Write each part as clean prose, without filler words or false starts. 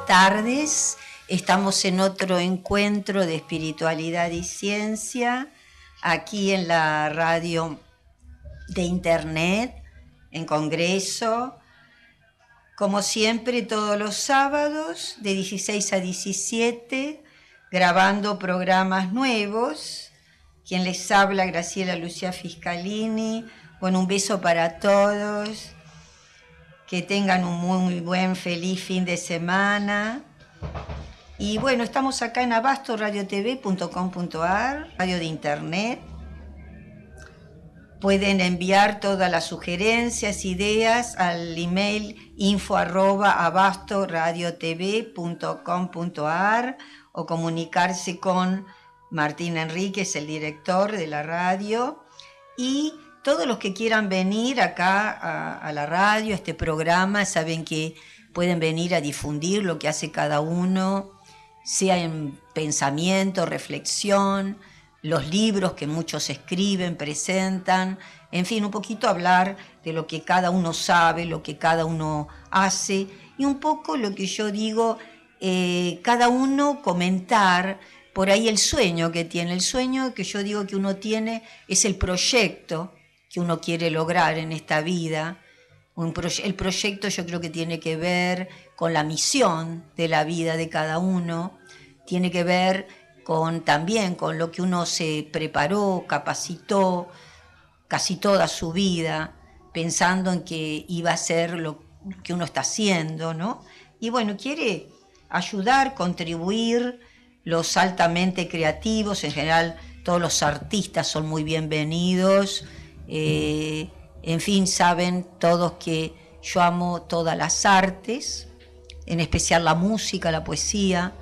tardes. Estamos en otro encuentro de espiritualidad y ciencia, aquí en la radio de internet, en Congreso. Como siempre, todos los sábados, de 16 a 17, grabando programas nuevos. Quien les habla, Graciela Lucía Fiscalini. Bueno, un beso para todos. Que tengan un muy buen, feliz fin de semana. Y bueno, estamos acá en abastoradiotv.com.ar, radio de internet. Pueden enviar todas las sugerencias, ideas al email info@abastoradiotv.com.ar o comunicarse con Martín Enríquez, el director de la radio, y todos los que quieran venir acá a la radio, a este programa, saben que pueden venir a difundir lo que hace cada uno, sea en pensamiento, reflexión, los libros que muchos escriben, presentan, en fin, un poquito hablar de lo que cada uno sabe, lo que cada uno hace, y un poco lo que yo digo, cada uno comentar por ahí el sueño que tiene. El sueño que yo digo que uno tiene es el proyecto que uno quiere lograr en esta vida. El proyecto yo creo que tiene que ver con la misión de la vida de cada uno, tiene que ver también con lo que uno se preparó, capacitó casi toda su vida, pensando en que iba a ser lo que uno está haciendo, ¿no? Y bueno, quiere ayudar, contribuir. Los altamente creativos, en general todos los artistas son muy bienvenidos. En fin, saben todos que yo amo todas las artes, en especial la música, la poesía,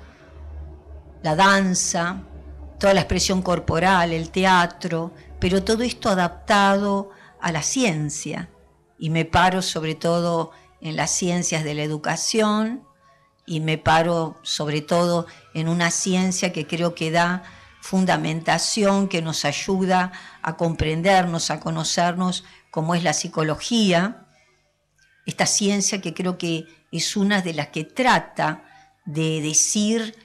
la danza, toda la expresión corporal, el teatro, pero todo esto adaptado a la ciencia. Y me paro sobre todo en las ciencias de la educación, y me paro sobre todo en una ciencia que creo que da fundamentación, que nos ayuda a comprendernos, a conocernos, como es la psicología, esta ciencia que creo que es una de las que trata de decir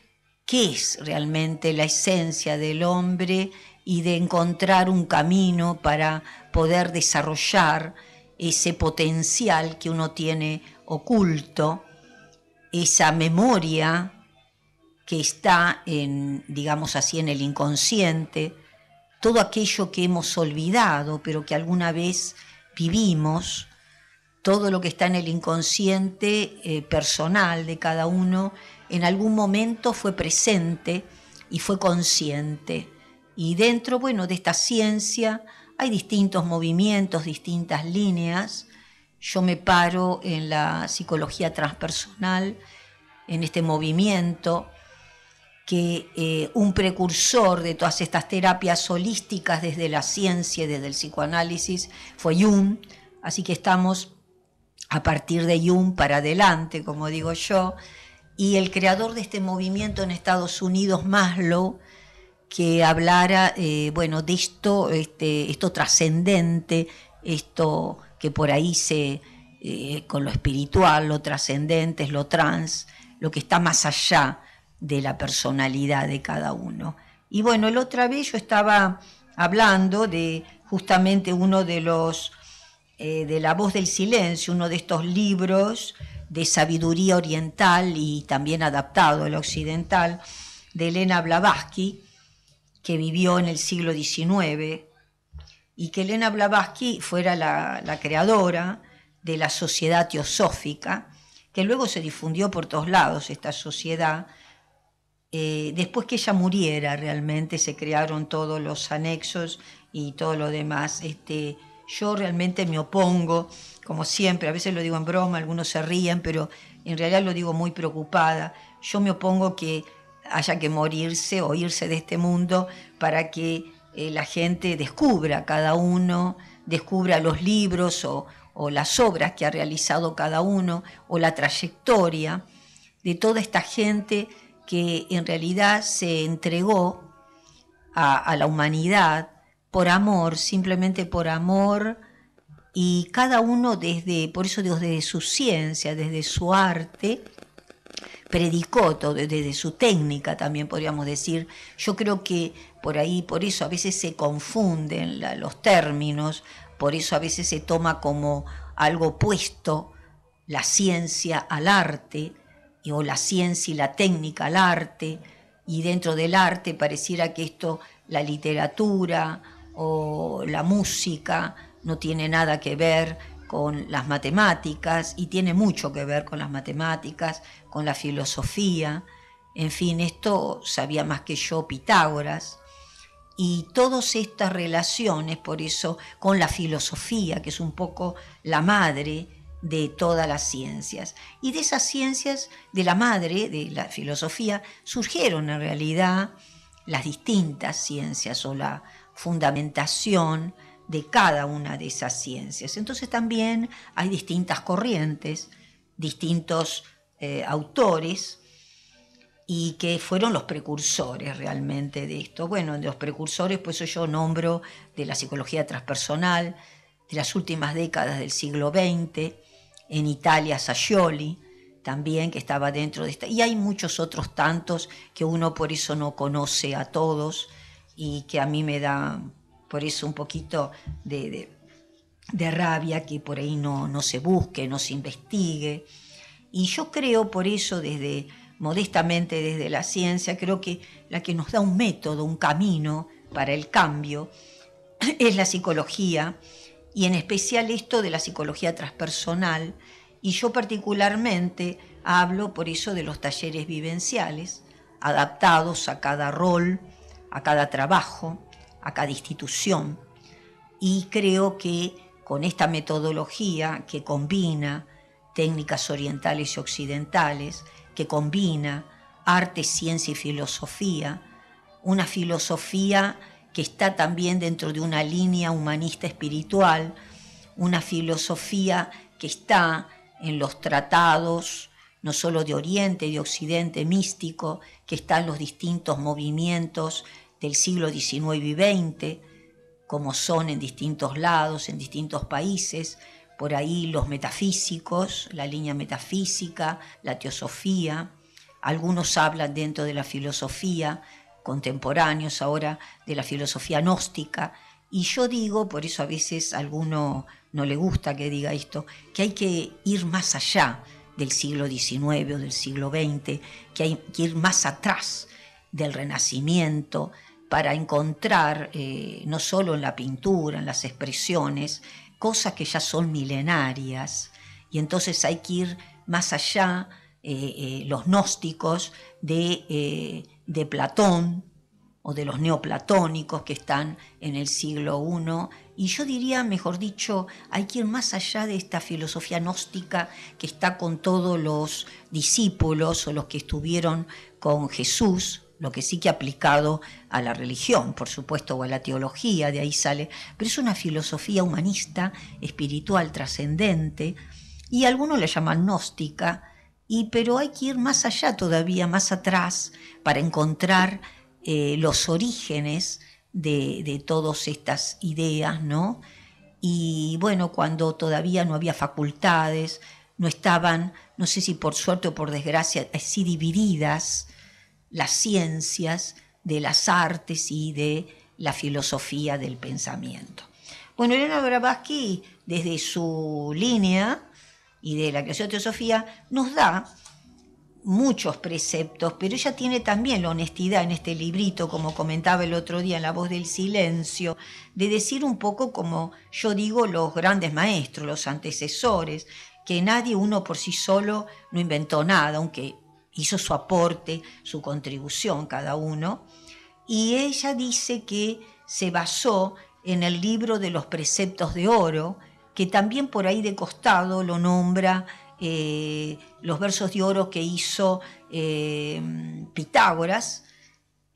qué es realmente la esencia del hombre y de encontrar un camino para poder desarrollar ese potencial que uno tiene oculto, esa memoria que está digamos así, en el inconsciente, todo aquello que hemos olvidado, pero que alguna vez vivimos, todo lo que está en el inconsciente personal de cada uno, en algún momento fue presente y fue consciente. Y dentro, bueno, de esta ciencia hay distintos movimientos, distintas líneas. Yo me paro en la psicología transpersonal, en este movimiento que un precursor de todas estas terapias holísticas desde la ciencia y desde el psicoanálisis fue Jung, así que estamos a partir de Jung para adelante, como digo yo, y el creador de este movimiento en Estados Unidos, Maslow, que hablara bueno, de esto trascendente, esto que por ahí con lo espiritual, lo trascendente, es lo trans, lo que está más allá de la personalidad de cada uno. Y bueno, la otra vez yo estaba hablando de justamente uno de los, de La Voz del Silencio, uno de estos libros de sabiduría oriental y también adaptado al occidental, de Elena Blavatsky, que vivió en el siglo XIX, y que Elena Blavatsky fuera la creadora de la Sociedad Teosófica, que luego se difundió por todos lados esta sociedad. Después que ella muriera, realmente se crearon todos los anexos y todo lo demás. Yo realmente me opongo, como siempre, a veces lo digo en broma, algunos se ríen, pero en realidad lo digo muy preocupada. Yo me opongo que haya que morirse o irse de este mundo para que la gente descubra, cada uno descubra los libros o las obras que ha realizado cada uno, o la trayectoria de toda esta gente que en realidad se entregó a la humanidad por amor, simplemente por amor, y cada uno por eso digo, desde su ciencia, desde su arte, predicó todo, desde su técnica también podríamos decir. Yo creo que por ahí, por eso a veces se confunden los términos, por eso a veces se toma como algo opuesto la ciencia al arte, o la ciencia y la técnica al arte, y dentro del arte pareciera que esto, la literatura o la música, no tiene nada que ver con las matemáticas, y tiene mucho que ver con las matemáticas, con la filosofía. En fin, esto sabía más que yo Pitágoras, y todas estas relaciones, por eso, con la filosofía, que es un poco la madre de todas las ciencias. Y de esas ciencias, de la madre, de la filosofía, surgieron en realidad las distintas ciencias o la fundamentación de cada una de esas ciencias. Entonces también hay distintas corrientes, distintos autores, y que fueron los precursores realmente de esto. Bueno, de los precursores, pues yo nombro de la psicología transpersonal, de las últimas décadas del siglo XX, en Italia Scioli, también, que estaba dentro de esta, y hay muchos otros tantos que uno por eso no conoce a todos, y que a mí me da por eso un poquito de rabia que por ahí no se busque, no se investigue. Y yo creo por eso, modestamente desde la ciencia, creo que la que nos da un método, un camino para el cambio, es la psicología, y en especial esto de la psicología transpersonal. Y yo particularmente hablo por eso de los talleres vivenciales, adaptados a cada rol, a cada trabajo, a cada institución. Y creo que con esta metodología que combina técnicas orientales y occidentales, que combina arte, ciencia y filosofía, una filosofía que está también dentro de una línea humanista espiritual, una filosofía que está en los tratados, no solo de Oriente, de Occidente místico, que está en los distintos movimientos del siglo XIX y XX, como son en distintos lados, en distintos países. Por ahí los metafísicos, la línea metafísica, la teosofía. Algunos hablan dentro de la filosofía, contemporáneos ahora, de la filosofía gnóstica. Y yo digo, por eso a veces a alguno no le gusta que diga esto, que hay que ir más allá del siglo XIX o del siglo XX, que hay que ir más atrás del Renacimiento para encontrar, no solo en la pintura, en las expresiones, cosas que ya son milenarias, y entonces hay que ir más allá, los gnósticos de Platón o de los neoplatónicos que están en el siglo I, y yo diría, mejor dicho, hay que ir más allá de esta filosofía gnóstica que está con todos los discípulos o los que estuvieron con Jesús, lo que sí que ha aplicado a la religión, por supuesto, o a la teología, de ahí sale, pero es una filosofía humanista, espiritual, trascendente, y algunos la llaman gnóstica, pero hay que ir más allá todavía, más atrás, para encontrar los orígenes de todas estas ideas, ¿no? Y bueno, cuando todavía no había facultades, no estaban, no sé si por suerte o por desgracia, así divididas las ciencias de las artes y de la filosofía del pensamiento. Bueno, Elena Blavatsky, desde su línea y de la creación de teosofía, nos da muchos preceptos, pero ella tiene también la honestidad en este librito, como comentaba el otro día en La Voz del Silencio, de decir un poco, como yo digo, los grandes maestros, los antecesores, que nadie, uno por sí solo, no inventó nada, aunque hizo su aporte, su contribución cada uno. Y ella dice que se basó en el libro de los preceptos de oro, que también por ahí de costado lo nombra, los versos de oro que hizo Pitágoras,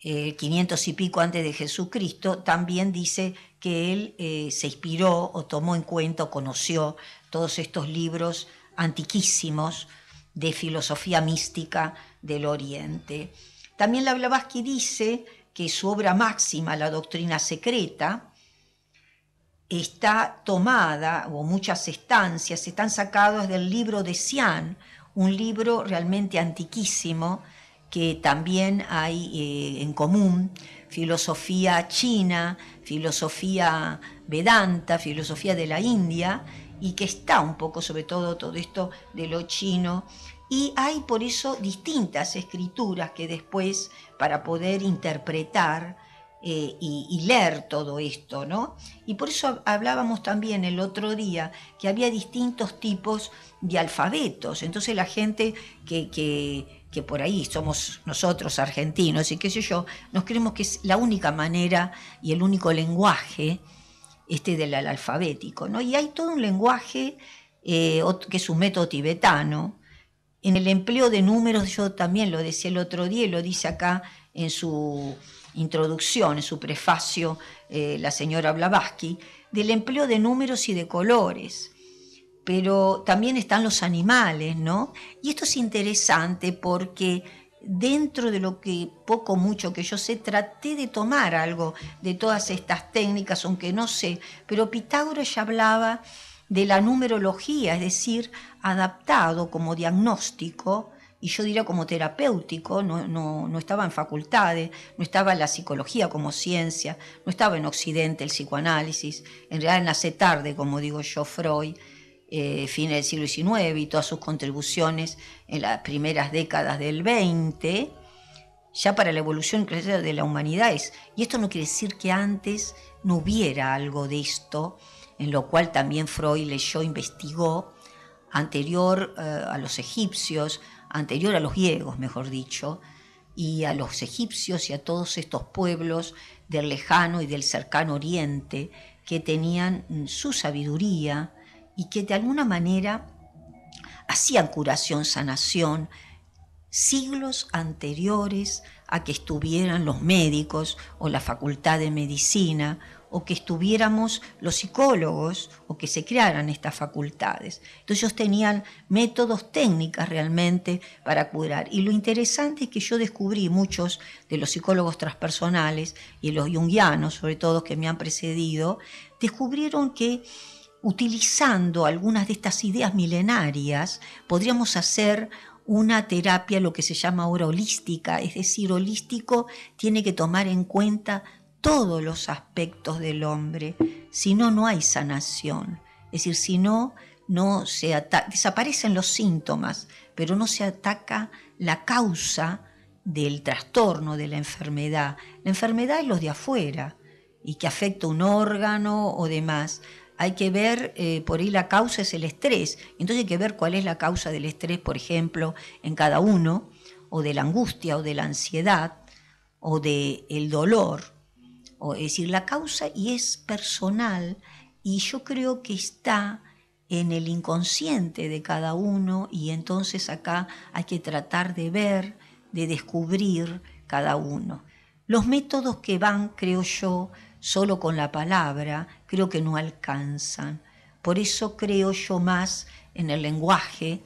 500 y pico antes de Jesucristo. También dice que él se inspiró o tomó en cuenta o conoció todos estos libros antiquísimos de filosofía mística del Oriente. También la Blavatsky dice que su obra máxima, La Doctrina Secreta, está tomada, o muchas estancias están sacadas del libro de Cian, un libro realmente antiquísimo que también hay en común, filosofía china, filosofía Vedanta, filosofía de la India, y que está un poco sobre todo esto de lo chino, y hay por eso distintas escrituras que después, para poder interpretar y leer todo esto, ¿no? Y por eso hablábamos también el otro día que había distintos tipos de alfabetos. Entonces la gente que por ahí somos nosotros argentinos y qué sé yo, nos creemos que es la única manera y el único lenguaje del alfabético, ¿no? Y hay todo un lenguaje que es un método tibetano. En el empleo de números, yo también lo decía el otro día y lo dice acá en su introducción, en su prefacio, la señora Blavatsky, del empleo de números y de colores. Pero también están los animales, ¿no? Y esto es interesante porque dentro de lo que poco mucho que yo sé, traté de tomar algo de todas estas técnicas, aunque no sé, pero Pitágoras ya hablaba de la numerología, es decir, adaptado como diagnóstico, y yo diría como terapéutico, no estaba en facultades, no estaba en la psicología como ciencia, no estaba en Occidente el psicoanálisis, en realidad nace tarde, como digo yo, Freud, fines del siglo XIX y todas sus contribuciones en las primeras décadas del XX, ya para la evolución de la humanidad. Y esto no quiere decir que antes no hubiera algo de esto, en lo cual también Freud leyó, investigó, anterior a los egipcios, anterior a los griegos, mejor dicho, y a los egipcios y a todos estos pueblos del lejano y del cercano oriente que tenían su sabiduría y que de alguna manera hacían curación, sanación, siglos anteriores a que estuvieran los médicos o la facultad de medicina, o que estuviéramos los psicólogos, o que se crearan estas facultades. Entonces ellos tenían métodos, técnicas realmente para curar. Y lo interesante es que yo descubrí muchos de los psicólogos transpersonales y los junguianos, sobre todo, que me han precedido, descubrieron que utilizando algunas de estas ideas milenarias podríamos hacer una terapia, lo que se llama ahora holística, es decir, holístico tiene que tomar en cuenta todos los aspectos del hombre, si no, no hay sanación. Es decir, si no, desaparecen los síntomas, pero no se ataca la causa del trastorno, de la enfermedad. La enfermedad es los de afuera y que afecta un órgano o demás. Hay que ver, por ahí la causa es el estrés, entonces hay que ver cuál es la causa del estrés, por ejemplo, en cada uno, o de la angustia, o de la ansiedad, o del dolor. Es decir, la causa y es personal, y yo creo que está en el inconsciente de cada uno, y entonces acá hay que tratar de ver, de descubrir cada uno. Los métodos que van, creo yo, solo con la palabra, creo que no alcanzan. Por eso creo yo más en el lenguaje,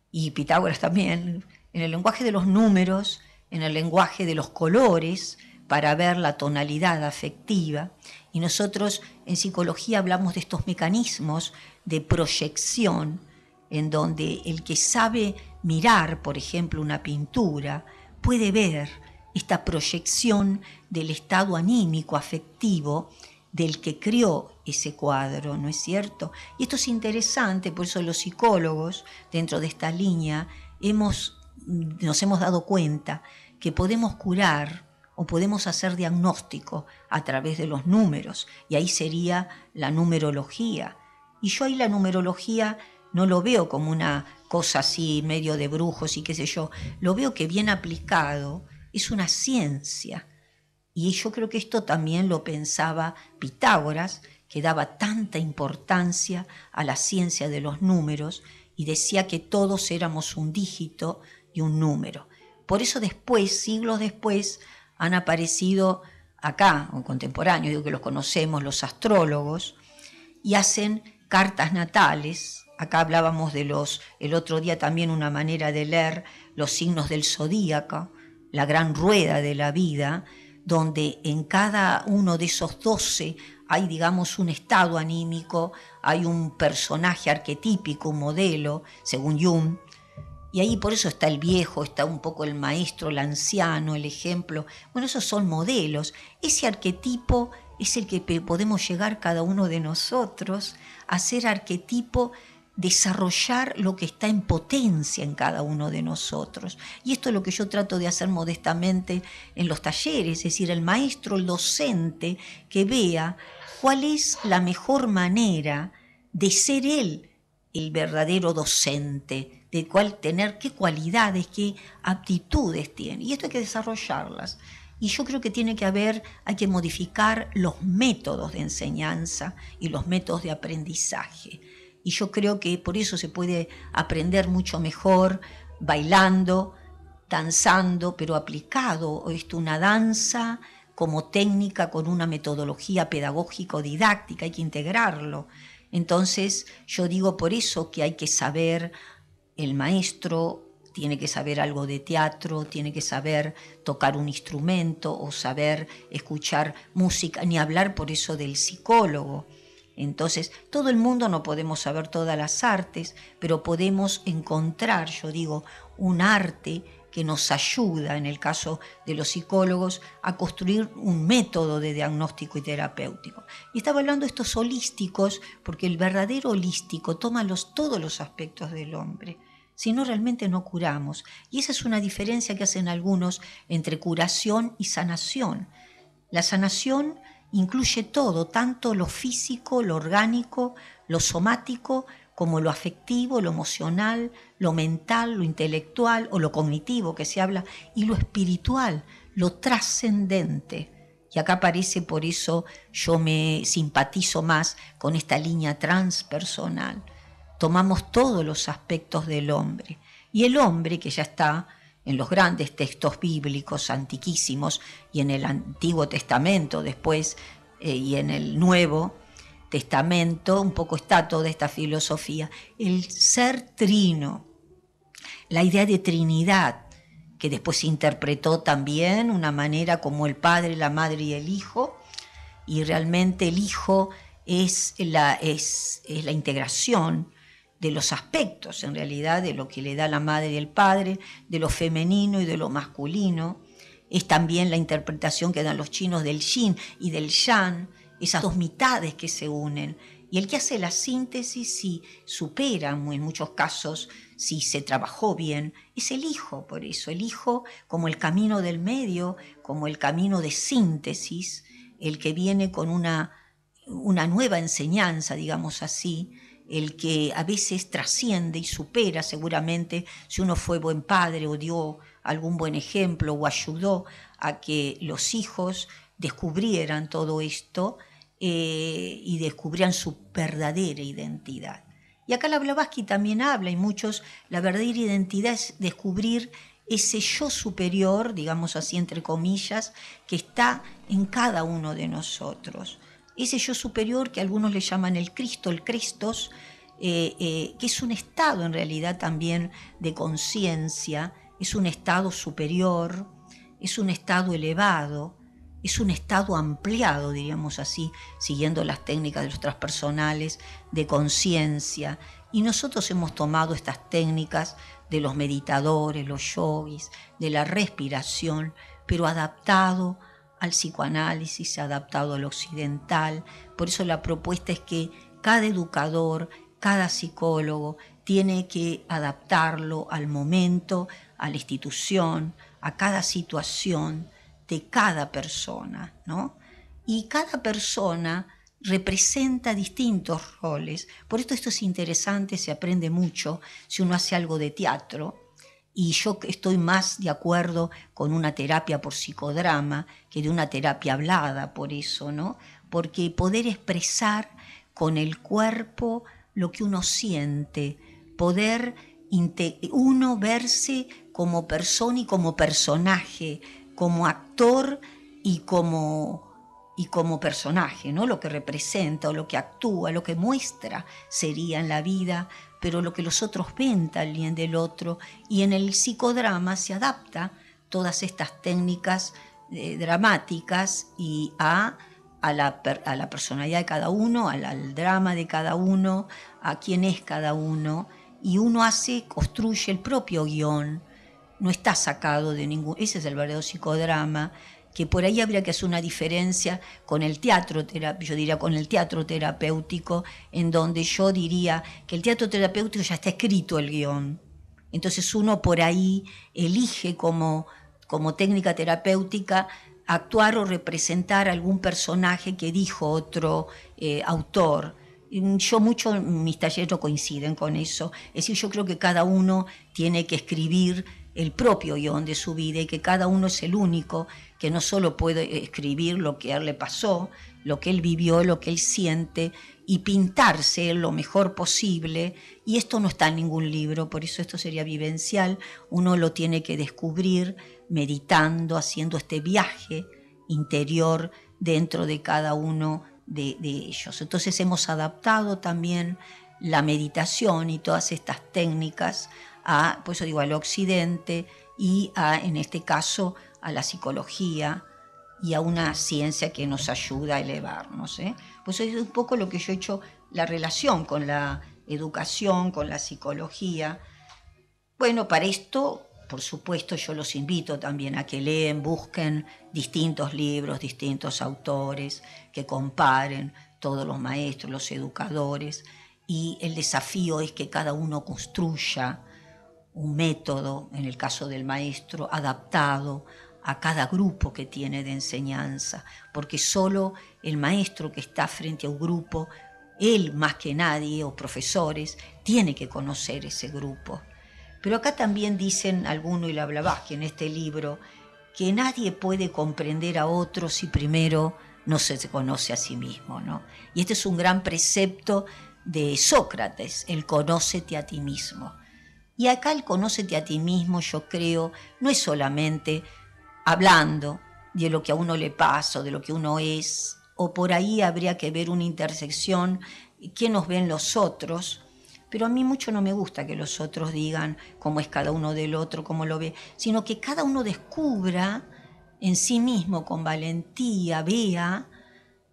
y Pitágoras también, en el lenguaje de los números, en el lenguaje de los colores, para ver la tonalidad afectiva. Y nosotros en psicología hablamos de estos mecanismos de proyección, en donde el que sabe mirar, por ejemplo, una pintura, puede ver esta proyección del estado anímico, afectivo, del que creó ese cuadro, ¿no es cierto? Y esto es interesante, por eso los psicólogos, dentro de esta línea, nos hemos dado cuenta que podemos curar o podemos hacer diagnóstico a través de los números, y ahí sería la numerología. Y yo ahí la numerología no lo veo como una cosa así medio de brujos y qué sé yo, lo veo que bien aplicado es una ciencia. Y yo creo que esto también lo pensaba Pitágoras, que daba tanta importancia a la ciencia de los números y decía que todos éramos un dígito y un número. Por eso después, siglos después, han aparecido acá, o contemporáneos, digo que los conocemos, los astrólogos, y hacen cartas natales. Acá hablábamos el otro día también una manera de leer los signos del zodíaco, la gran rueda de la vida, donde en cada uno de esos 12 hay, digamos, un estado anímico, hay un personaje arquetípico, un modelo, según Jung, Y ahí por eso está el viejo, está un poco el maestro, el anciano, el ejemplo. Bueno, esos son modelos. Ese arquetipo es el que podemos llegar cada uno de nosotros a ser arquetipo, desarrollar lo que está en potencia en cada uno de nosotros. Y esto es lo que yo trato de hacer modestamente en los talleres, es decir, el maestro, el docente, que vea cuál es la mejor manera de ser él, el verdadero docente, de cuál tener qué cualidades, qué aptitudes tiene. Y esto hay que desarrollarlas. Y yo creo que hay que modificar los métodos de enseñanza y los métodos de aprendizaje. Y yo creo que por eso se puede aprender mucho mejor bailando, danzando, pero aplicado. Una danza como técnica con una metodología pedagógico-didáctica, hay que integrarlo. Entonces yo digo por eso que hay que saber, el maestro tiene que saber algo de teatro, tiene que saber tocar un instrumento o saber escuchar música, ni hablar por eso del psicólogo. Entonces, todo el mundo no podemos saber todas las artes, pero podemos encontrar, yo digo, un arte que nos ayuda, en el caso de los psicólogos, a construir un método de diagnóstico y terapéutico. Y estaba hablando de estos holísticos, porque el verdadero holístico toma todos los aspectos del hombre. Si no, realmente no curamos. Y esa es una diferencia que hacen algunos entre curación y sanación. La sanación incluye todo, tanto lo físico, lo orgánico, lo somático, como lo afectivo, lo emocional, lo mental, lo intelectual o lo cognitivo que se habla, y lo espiritual, lo trascendente. Y acá aparece, por eso yo me simpatizo más con esta línea transpersonal. Tomamos todos los aspectos del hombre. Y el hombre, que ya está en los grandes textos bíblicos antiquísimos y en el Antiguo Testamento después y en el Nuevo Testamento, un poco está toda esta filosofía, el ser trino, la idea de Trinidad, que después se interpretó también una manera como el Padre, la Madre y el Hijo, y realmente el Hijo es la integración de los aspectos, en realidad, de lo que le da la madre y el padre, de lo femenino y de lo masculino. Es también la interpretación que dan los chinos del yin y del yang, esas dos mitades que se unen. Y el que hace la síntesis, si supera, en muchos casos, si se trabajó bien, es el hijo. Por eso el hijo como el camino del medio, como el camino de síntesis, el que viene con una nueva enseñanza, digamos así, el que a veces trasciende y supera seguramente si uno fue buen padre o dio algún buen ejemplo o ayudó a que los hijos descubrieran todo esto y descubrieran su verdadera identidad. Y acá la Blavatsky también habla, y muchos, la verdadera identidad es descubrir ese yo superior, digamos así entre comillas, que está en cada uno de nosotros. Ese yo superior que algunos le llaman el Cristo, el Cristos, que es un estado en realidad también de conciencia, es un estado superior, es un estado elevado, es un estado ampliado, diríamos así, siguiendo las técnicas de los transpersonales de conciencia. Y nosotros hemos tomado estas técnicas de los meditadores, los yogis, de la respiración, pero adaptado al psicoanálisis, adaptado al occidental. Por eso la propuesta es que cada educador, cada psicólogo tiene que adaptarlo al momento, a la institución, a cada situación de cada persona, ¿no? Y cada persona representa distintos roles. Por esto es interesante, se aprende mucho si uno hace algo de teatro. Y yo estoy más de acuerdo con una terapia por psicodrama que de una terapia hablada, por eso, ¿no? Porque poder expresar con el cuerpo lo que uno siente, poder uno verse como persona y como personaje, como actor y como personaje, ¿no? Lo que representa o lo que actúa, lo que muestra sería en la vida, pero lo que los otros ven también del otro. Y en el psicodrama se adapta todas estas técnicas dramáticas y a la personalidad de cada uno, al drama de cada uno, a quién es cada uno. y uno construye el propio guión, no está sacado de ningún... Ese es el verdadero psicodrama, que por ahí habría que hacer una diferencia con el teatro, yo diría con el teatro terapéutico, en donde yo diría que el teatro terapéutico ya está escrito el guión. Entonces uno por ahí elige como técnica terapéutica actuar o representar algún personaje que dijo otro autor. Yo mucho, mis talleres no coinciden con eso. Es decir, yo creo que cada uno tiene que escribir el propio guión de su vida y que cada uno es el único que no solo puede escribir lo que a él le pasó, lo que él vivió, lo que él siente y pintarse lo mejor posible. Y esto no está en ningún libro, por eso esto sería vivencial. Uno lo tiene que descubrir meditando, haciendo este viaje interior dentro de cada uno de ellos. Entonces hemos adaptado también la meditación y todas estas técnicas por eso digo, al occidente y en este caso a la psicología y a una ciencia que nos ayuda a elevarnos. Pues es un poco lo que yo he hecho, la relación con la educación, con la psicología. Bueno, para esto, por supuesto, yo los invito también a que leen, busquen distintos libros, distintos autores, que comparen todos los maestros, los educadores, y el desafío es que cada uno construya un método, en el caso del maestro, adaptado a cada grupo que tiene de enseñanza, porque solo el maestro que está frente a un grupo, él más que nadie, o profesores, tiene que conocer ese grupo. Pero acá también dicen alguno y la Blavatsky en este libro, que nadie puede comprender a otro si primero no se conoce a sí mismo, ¿no? Y este es un gran precepto de Sócrates, el conócete a ti mismo. Y acá el conócete a ti mismo, yo creo, no es solamente hablando de lo que a uno le pasa o de lo que uno es, o por ahí habría que ver una intersección, qué nos ven los otros, pero a mí mucho no me gusta que los otros digan cómo es cada uno del otro, cómo lo ve, sino que cada uno descubra en sí mismo con valentía, vea,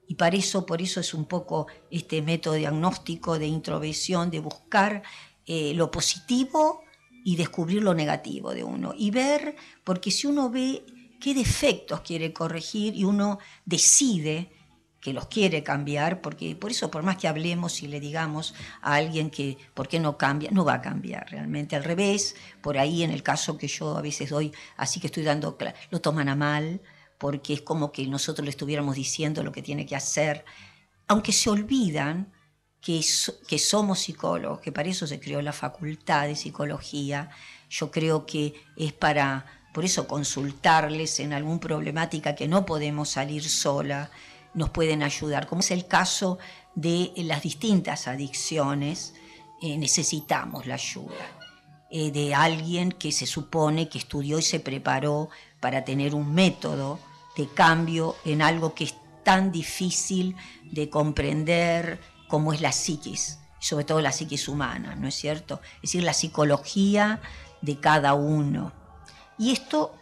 y por eso es un poco este método diagnóstico de introversión, de buscar lo positivo y descubrir lo negativo de uno y ver, porque si uno ve qué defectos quiere corregir y uno decide que los quiere cambiar, porque por eso por más que hablemos y le digamos a alguien que por qué no cambia, no va a cambiar realmente, al revés, por ahí en el caso que yo a veces doy, así que estoy dando, lo toman a mal, porque es como que nosotros le estuviéramos diciendo lo que tiene que hacer, aunque se olvidan que somos psicólogos, que para eso se creó la facultad de psicología. Yo creo que es por eso consultarles en alguna problemática que no podemos salir sola, nos pueden ayudar, como es el caso de las distintas adicciones, necesitamos la ayuda de alguien que se supone que estudió y se preparó para tener un método de cambio en algo que es tan difícil de comprender como es la psiquis, sobre todo la psiquis humana, ¿no es cierto? Es decir, la psicología de cada uno. Y esto,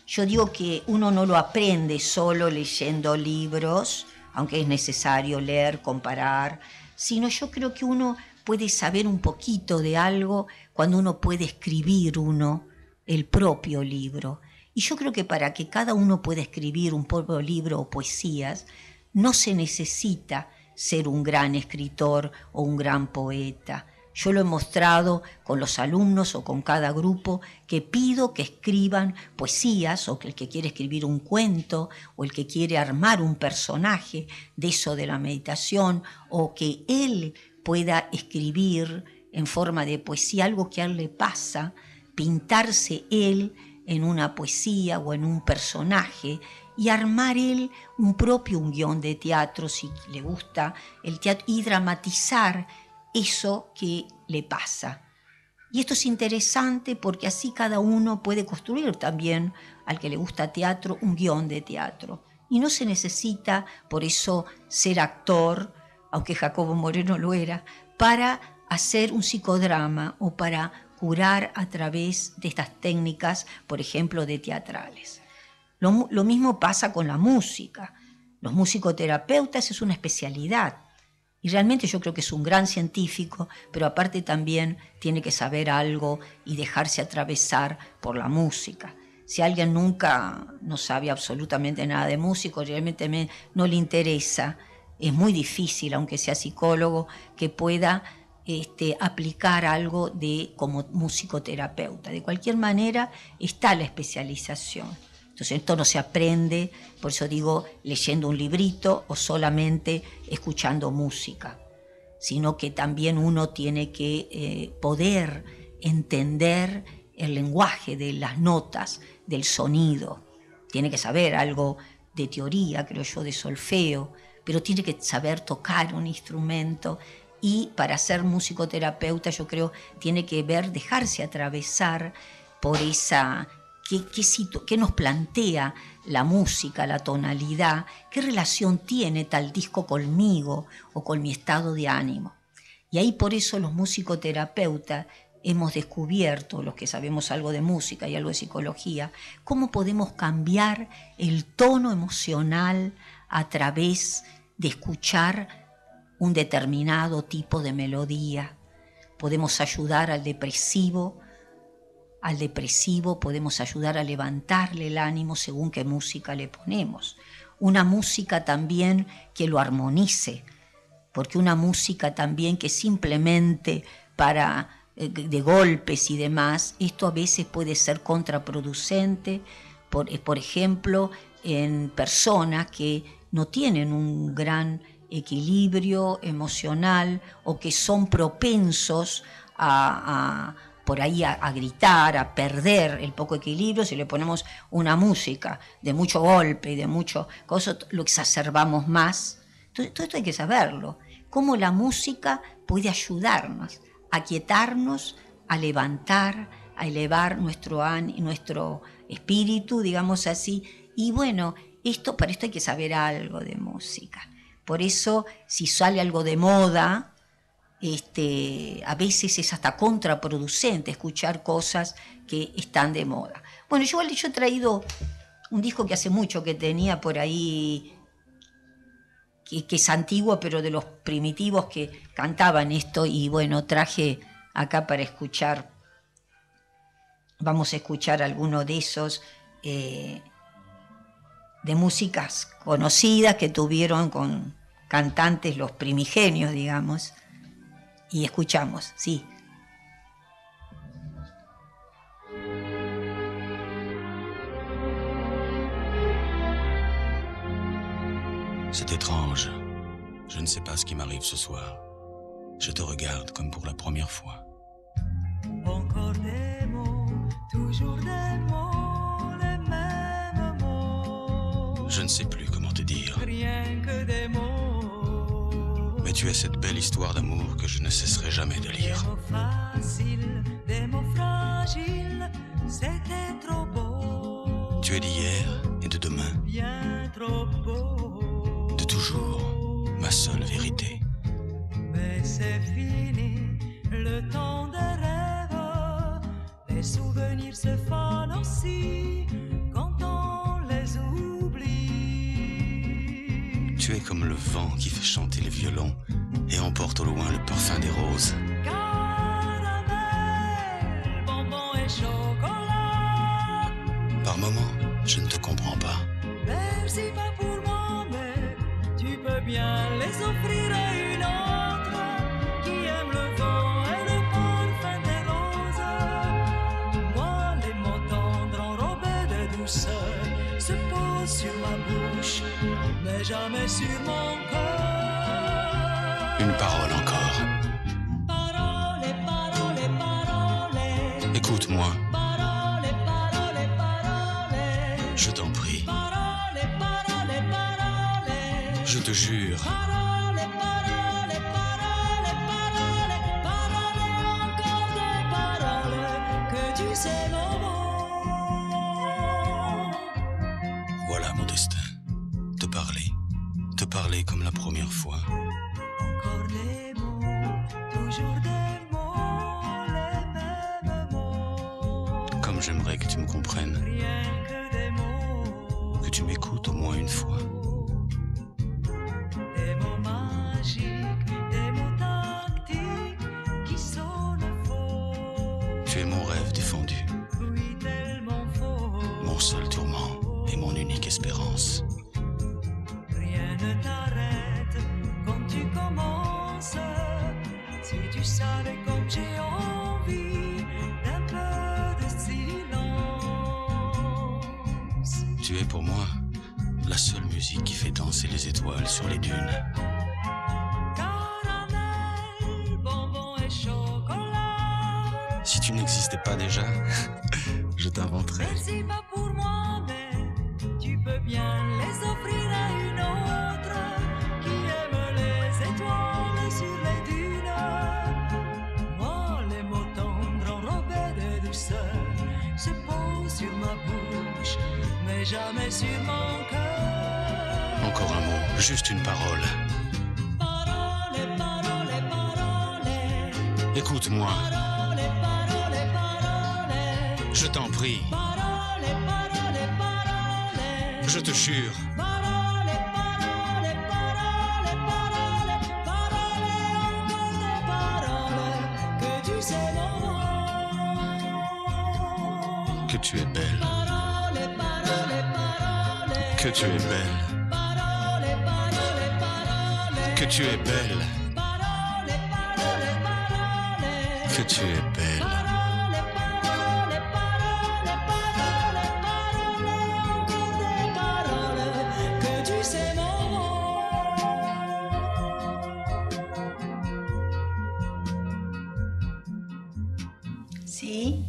yo digo que uno no lo aprende solo leyendo libros, aunque es necesario leer, comparar, sino yo creo que uno puede saber un poquito de algo cuando uno puede escribir el propio libro. Y yo creo que para que cada uno pueda escribir un propio libro o poesías, no se necesita ser un gran escritor o un gran poeta. Yo lo he mostrado con los alumnos o con cada grupo, que pido que escriban poesías, o que el que quiere escribir un cuento, o el que quiere armar un personaje de eso de la meditación, o que él pueda escribir en forma de poesía algo que a él le pasa, pintarse él en una poesía o en un personaje y armar él un guión de teatro, si le gusta el teatro, y dramatizar eso que le pasa. Y esto es interesante porque así cada uno puede construir también, al que le gusta teatro, un guión de teatro. Y no se necesita, por eso, ser actor, aunque Jacobo Moreno lo era, para hacer un psicodrama o para curar a través de estas técnicas, por ejemplo, de teatrales. Lo mismo pasa con la música. Los musicoterapeutas es una especialidad. Y realmente yo creo que es un gran científico, pero aparte también tiene que saber algo y dejarse atravesar por la música. Si alguien nunca no sabe absolutamente nada de música, realmente no le interesa, es muy difícil, aunque sea psicólogo, que pueda aplicar algo como musicoterapeuta. De cualquier manera está la especialización. Entonces esto no se aprende, por eso digo, leyendo un librito o solamente escuchando música, sino que también uno tiene que poder entender el lenguaje de las notas, del sonido. Tiene que saber algo de teoría, creo yo, de solfeo, pero tiene que saber tocar un instrumento. Y para ser musicoterapeuta, yo creo, tiene que dejarse atravesar por esa... ¿Qué nos plantea la música, la tonalidad? ¿Qué relación tiene tal disco conmigo o con mi estado de ánimo? Y ahí por eso los musicoterapeutas hemos descubierto, los que sabemos algo de música y algo de psicología, cómo podemos cambiar el tono emocional a través de escuchar un determinado tipo de melodía. Podemos ayudar al depresivo, podemos ayudar a levantarle el ánimo según qué música le ponemos. Una música también que lo armonice, porque una música también que simplemente de golpes y demás, esto a veces puede ser contraproducente, por ejemplo, en personas que no tienen un gran equilibrio emocional o que son propensos por ahí a gritar, a perder el poco equilibrio. Si le ponemos una música de mucho golpe y de mucho cosa, lo exacerbamos más. Entonces, todo esto hay que saberlo. Cómo la música puede ayudarnos a quietarnos, a levantar, a elevar nuestro espíritu, digamos así. Y bueno, para esto hay que saber algo de música. Por eso, si sale algo de moda, a veces es hasta contraproducente escuchar cosas que están de moda. Bueno, yo he traído un disco que hace mucho que tenía por ahí, que es antiguo, pero de los primitivos que cantaban esto, y bueno, traje acá para escuchar. Vamos a escuchar alguno de esos de músicas conocidas que tuvieron con cantantes los primigenios, digamos. Y escuchamos, sí. C'est étrange. Je ne sais pas ce qui m'arrive ce soir. Je te regarde comme pour la première fois. Encore des mots, toujours des mots, les mêmes mots. Je ne sais plus comment te dire. Rien que des mots. Mais tu es cette belle histoire d'amour que je ne cesserai jamais de lire. Des mots faciles, des mots fragiles, c'était trop beau. Tu es d'hier et de demain. Bien trop beau. De toujours, ma seule vérité. Mais c'est fini, le temps des rêves. Les souvenirs se fanent aussi quand on les oublie. Tu es comme le vent qui fait chanter les violons et emporte au loin le parfum des roses. Caramel, bonbons et chocolat. Par moments, je ne te comprends pas. Merci pas pour moi, mais tu peux bien les offrir à une autre qui aime le vent et le parfum des roses. Moi, les mots tendres enrobés de douceur se posent sur ma bouche, mais jamais sur mon cœur. Une parole encore. Parole, parole, parole. Écoute-moi, Parole, parole, parole. je t'en prie. Parole, parole, parole. Je te jure. Parole, parole, parole, parole. Parole, encore des paroles que tu sais mon mot. Voilà mon destin. Te parler comme la première fois. Encore des mots, toujours des mots, les mêmes mots. Comme j'aimerais que tu me comprennes, Rien que des mots. que tu m'écoutes au moins une fois. Des mots magiques Tu es mon rêve défendu, oui, tellement faux. mon seul tourment et mon unique espérance. Rien ne t'arrête quand tu commences. Si tu savais comme j'ai envie d'un peu de silence. Tu es pour moi la seule musique qui fait danser les étoiles sur les dunes. Caramel, bonbon et chocolat. Si tu n'existais pas déjà, je t'inventerais. Merci pas pour moi, mais tu peux bien les offrir à une autre qui aime les étoiles sur les dunes. Moi, les mots tendres enrobés de douceur se posent sur ma bouche, mais jamais sur mon cœur. Encore un mot, juste une parole. Parole, parole, parole. Écoute-moi, Parole, parole, parole. je t'en prie, Parole, parole, parole. je te jure. Parole, parole, parole, parole, parole, encore des paroles que tu sais non. Que tu es belle, Parole, parole, parole. que tu es belle, Parole, parole, parole. que tu es belle, Parole, parole, parole. que tu es belle. Parole, parole, parole, parole, parole, encore des paroles que tu sais non. ¿Sí?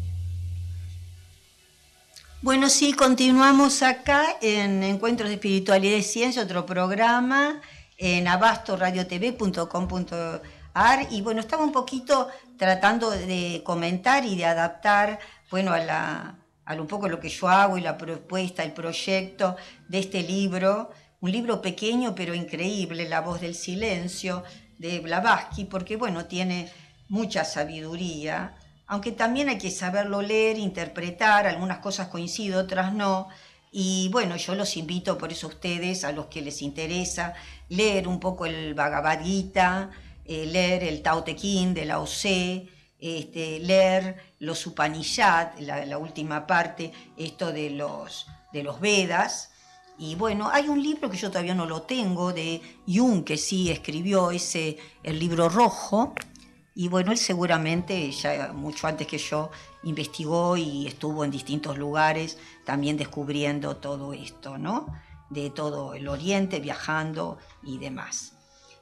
Bueno, sí, continuamos acá en Encuentros de Espiritualidad y Ciencia, otro programa en abastoradiotv.com.ar, y bueno, estaba un poquito tratando de comentar y de adaptar, bueno, a un poco lo que yo hago y la propuesta, el proyecto de este libro, un libro pequeño pero increíble, La voz del silencio, de Blavatsky, porque bueno, tiene mucha sabiduría, aunque también hay que saberlo leer, interpretar, algunas cosas coincido, otras no. Y bueno, yo los invito por eso a ustedes, a los que les interesa, leer un poco el Bhagavad Gita, leer el Tao Te Ching de Lao Tse, leer los Upanishad, la última parte, esto de los Vedas. Y bueno, hay un libro que yo todavía no lo tengo, de Jung, que sí escribió el libro rojo. Y bueno, él seguramente, ya mucho antes que yo, investigó y estuvo en distintos lugares también descubriendo todo esto, ¿no? De todo el Oriente, viajando y demás.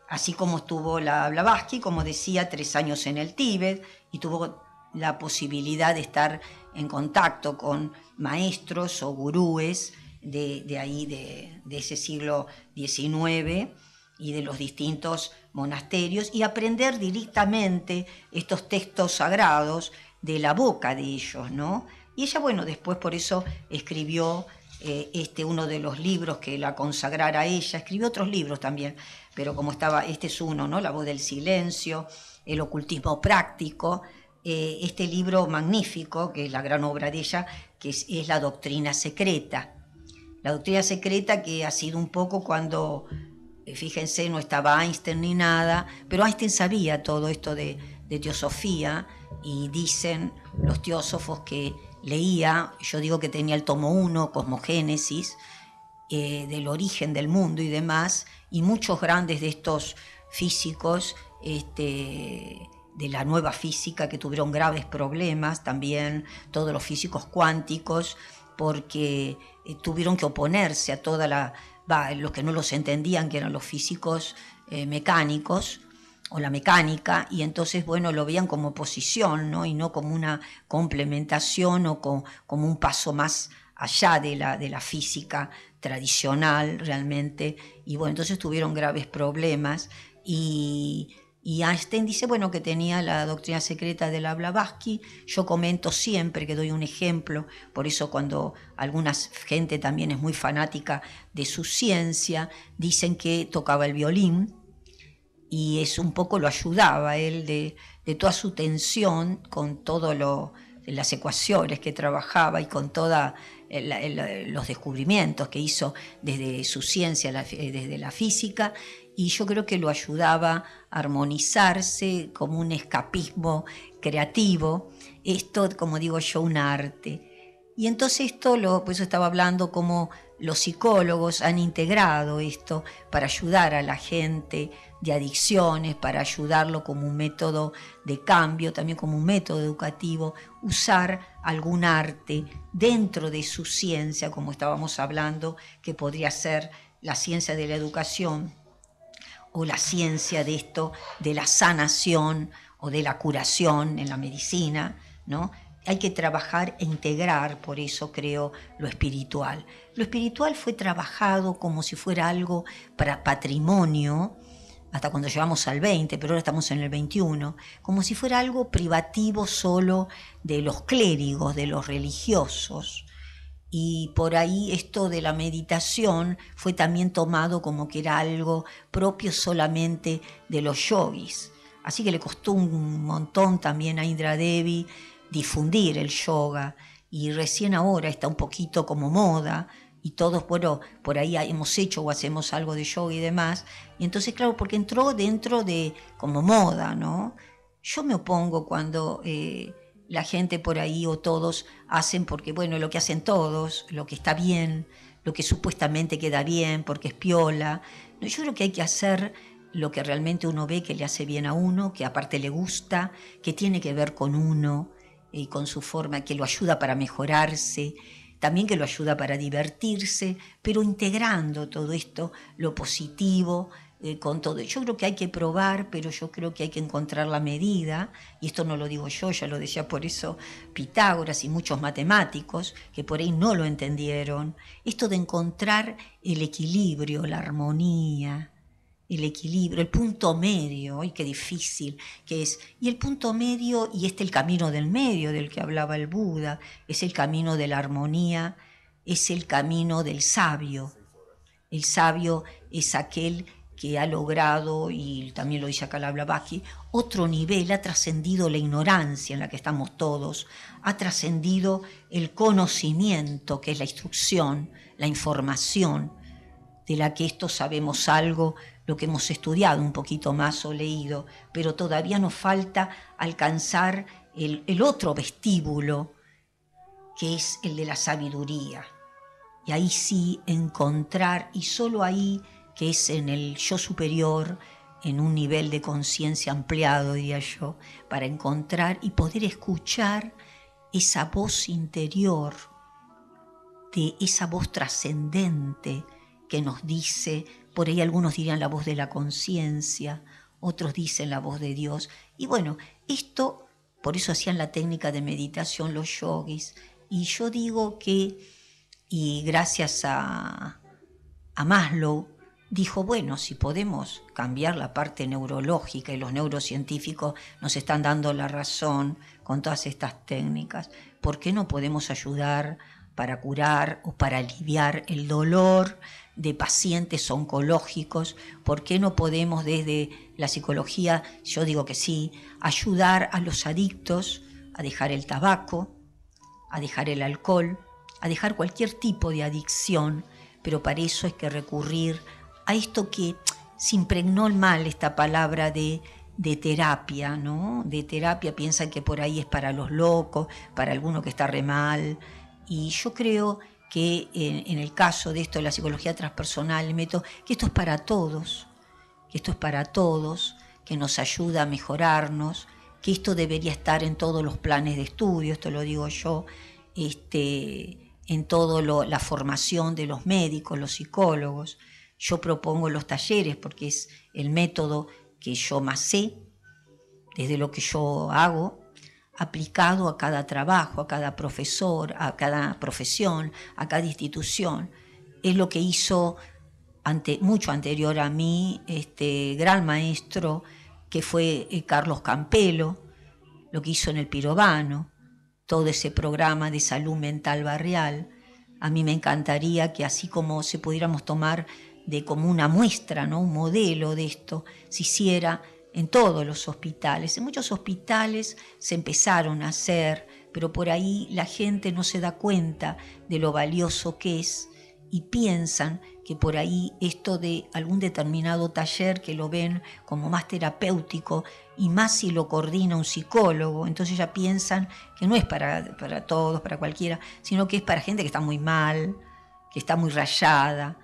Así como estuvo la Blavatsky, como decía, 3 años en el Tíbet, y tuvo la posibilidad de estar en contacto con maestros o gurúes de ahí, de ese siglo XIX, y de los distintos monasterios, y aprender directamente estos textos sagrados de la boca de ellos, ¿no? Y ella, bueno, después por eso escribió uno de los libros que la consagrara a ella, escribió otros libros también, pero como estaba, este es uno, ¿no? La voz del silencio, el ocultismo práctico, este libro magnífico, que es la gran obra de ella, que es La doctrina secreta. La doctrina secreta, que ha sido un poco cuando... Fíjense, no estaba Einstein ni nada, pero Einstein sabía todo esto de teosofía, y dicen los teósofos que leía, yo digo que tenía el tomo 1, Cosmogénesis, del origen del mundo y demás, y muchos grandes de estos físicos de la nueva física que tuvieron graves problemas, también todos los físicos cuánticos, porque tuvieron que oponerse a toda los que no los entendían, que eran los físicos mecánicos o la mecánica, y entonces, bueno, lo veían como oposición, ¿no? Y no como una complementación o como un paso más allá de la física tradicional realmente. Y bueno, entonces tuvieron graves problemas, y Einstein dice, bueno, que tenía la doctrina secreta de la Blavatsky. Yo comento siempre que doy un ejemplo, por eso cuando alguna gente también es muy fanática de su ciencia, dicen que tocaba el violín, y es un poco lo ayudaba él de toda su tensión, con todo las ecuaciones que trabajaba y con toda los descubrimientos que hizo desde su ciencia, desde la física, y yo creo que lo ayudaba a armonizarse como un escapismo creativo, esto, como digo yo, un arte. Y entonces por eso estaba hablando como los psicólogos han integrado esto para ayudar a la gente de adicciones, para ayudarlo como un método de cambio, también como un método educativo, usar algún arte dentro de su ciencia, como estábamos hablando, que podría ser la ciencia de la educación o la ciencia de esto, de la sanación o de la curación en la medicina, ¿no? Hay que trabajar e integrar, por eso creo, lo espiritual. Lo espiritual fue trabajado como si fuera algo para patrimonio, hasta cuando llegamos al 20, pero ahora estamos en el 21, como si fuera algo privativo solo de los clérigos, de los religiosos. Y por ahí esto de la meditación fue también tomado como que era algo propio solamente de los yogis. Así que le costó un montón también a Indra Devi difundir el yoga, y recién ahora está un poquito como moda, y todos, bueno, por ahí hemos hecho o hacemos algo de yoga y demás, y entonces claro, porque entró dentro de como moda, ¿no? Yo me opongo cuando la gente por ahí o todos hacen, porque bueno, lo que hacen todos, lo que está bien, lo que supuestamente queda bien, porque es piola. No, yo creo que hay que hacer lo que realmente uno ve que le hace bien a uno, que aparte le gusta, que tiene que ver con uno, y con su forma, que lo ayuda para mejorarse, también que lo ayuda para divertirse, pero integrando todo esto, lo positivo, con todo. Yo creo que hay que probar, pero yo creo que hay que encontrar la medida, y esto no lo digo yo, ya lo decía por eso Pitágoras y muchos matemáticos, que por ahí no lo entendieron, esto de encontrar el equilibrio, la armonía, el equilibrio, el punto medio, ¡ay, qué difícil que es! Y el punto medio, y el camino del medio del que hablaba el Buda, es el camino de la armonía, es el camino del sabio. El sabio es aquel que ha logrado, y también lo dice acá la Blavatsky, otro nivel, ha trascendido la ignorancia en la que estamos todos, ha trascendido el conocimiento, que es la instrucción, la información, de la que esto sabemos algo, lo que hemos estudiado un poquito más o leído, pero todavía nos falta alcanzar el otro vestíbulo, que es el de la sabiduría. Y ahí sí encontrar, y solo ahí, que es en el yo superior, en un nivel de conciencia ampliado, diría yo, para encontrar y poder escuchar esa voz interior, de esa voz trascendente que nos dice, por ahí algunos dirían la voz de la conciencia, otros dicen la voz de Dios. Y bueno, esto, por eso hacían la técnica de meditación los yogis. Y yo digo que, y gracias a Maslow, dijo, bueno, si podemos cambiar la parte neurológica, y los neurocientíficos nos están dando la razón con todas estas técnicas, ¿por qué no podemos ayudar para curar o para aliviar el dolor de pacientes oncológicos? ¿Por qué no podemos desde la psicología, yo digo que sí, ayudar a los adictos a dejar el tabaco, a dejar el alcohol, a dejar cualquier tipo de adicción? Pero para eso hay que recurrir a esto que se impregnó mal, esta palabra de terapia, ¿no? De terapia, piensan que por ahí es para los locos, para alguno que está re mal. Y yo creo que en el caso de esto de la psicología transpersonal, el método, que esto es para todos, que nos ayuda a mejorarnos, que esto debería estar en todos los planes de estudio, esto lo digo yo, en toda la formación de los médicos, los psicólogos. Yo propongo los talleres porque es el método que yo más sé, desde lo que yo hago, aplicado a cada trabajo, a cada profesor, a cada profesión, a cada institución. Es lo que hizo mucho anterior a mí este gran maestro que fue Carlos Campelo, lo que hizo en el Pirovano, todo ese programa de salud mental barrial. A mí me encantaría que así como se pudiéramos tomar de como una muestra, ¿no? Un modelo de esto, se hiciera en todos los hospitales. En muchos hospitales se empezaron a hacer pero por ahí la gente no se da cuenta de lo valioso que es y piensan que por ahí esto de algún determinado taller que lo ven como más terapéutico y más si lo coordina un psicólogo, entonces ya piensan que no es para todos, para cualquiera, sino que es para gente que está muy mal, que está muy rayada.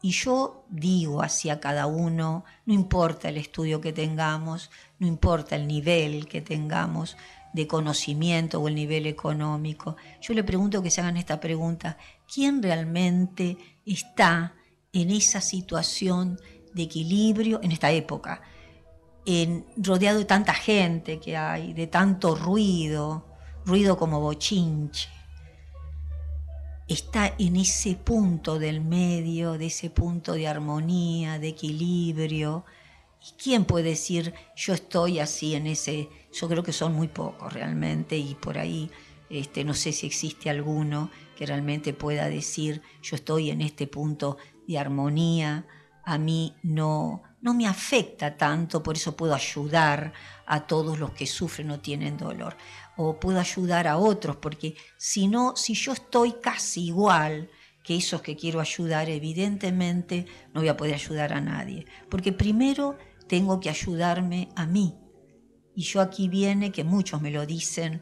Y yo digo hacia cada uno, no importa el estudio que tengamos, no importa el nivel que tengamos de conocimiento o el nivel económico. Yo le pregunto que se hagan esta pregunta: ¿quién realmente está en esa situación de equilibrio en esta época? Rodeado de tanta gente que hay, de tanto ruido como bochinche. Está en ese punto del medio, de ese punto de armonía, de equilibrio. ¿Y quién puede decir yo estoy así en ese? Yo creo que son muy pocos realmente, y por ahí no sé si existe alguno que realmente pueda decir yo estoy en este punto de armonía. A mí no me afecta tanto, por eso puedo ayudar a todos los que sufren o tienen dolor, o puedo ayudar a otros, porque si yo estoy casi igual que esos que quiero ayudar, evidentemente no voy a poder ayudar a nadie, porque primero tengo que ayudarme a mí. Y yo aquí viene, que muchos me lo dicen,